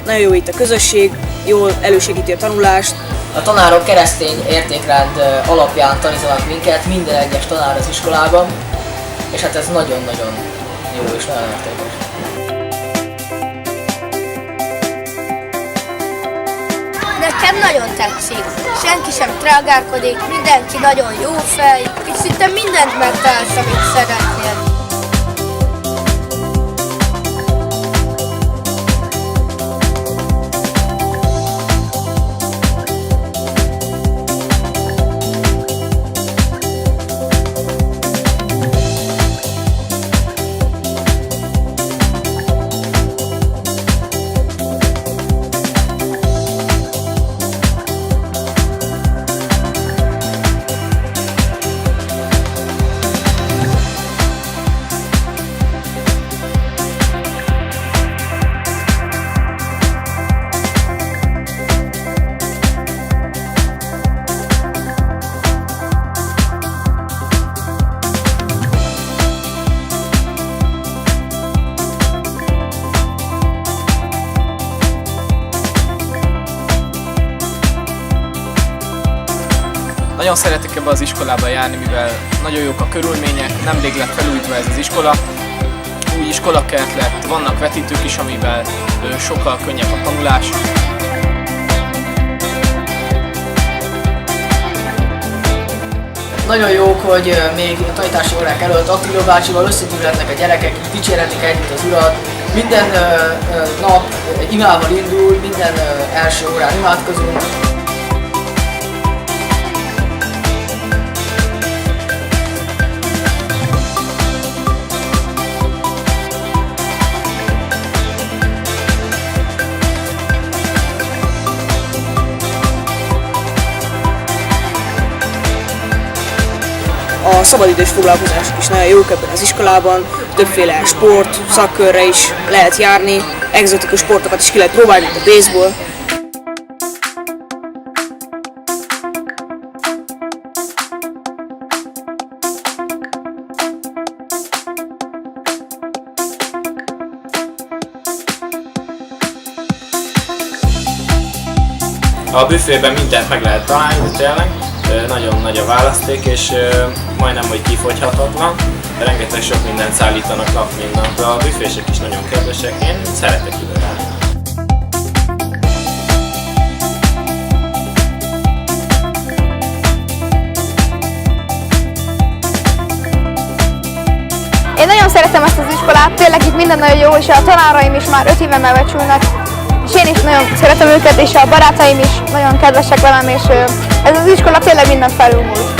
nagyon jó itt a közösség, jól elősegíti a tanulást. A tanárok keresztény értékrend alapján tanítanak minket, minden egyes tanár az iskolában, és hát ez nagyon-nagyon jó és nagyon értékes. Nekem nagyon tetszik. Senki sem trágárkodik, mindenki nagyon jó fej, és szinte mindent megtalálsz, amit szeretnél. Nagyon szeretek ebbe az iskolába járni, mivel nagyon jók a körülmények, nemrég lett felújítva ez az iskola. Új iskolakert lett, vannak vetítők is, amivel sokkal könnyebb a tanulás. Nagyon jók, hogy még a tanítási órák előtt Attila bácsival összegyűlhetnek a gyerekek, dicsérhetik együtt az Urat. Minden nap imával indul, minden első órán imádkozunk. A szabadidős foglalkozások is nagyon jók ebben az iskolában, többféle sport, szakkörre is lehet járni, egzotikus sportokat is ki lehet próbálni, mint a baseball. A büfében mindent meg lehet találni, tényleg. Nagyon nagy a választék, és majdnem, hogy kifogyhatatlan. Rengeteg sok mindent szállítanak nap mint napra. A büfések is nagyon kedvesek, én szeretek ide járni. Én nagyon szeretem ezt az iskolát, tényleg itt minden nagyon jó, és a tanáraim is már 5 éve megbecsülnek, és én is nagyon szeretem őket, és a barátaim is nagyon kedvesek velem, és ez az iskola tényleg minden felülmúl.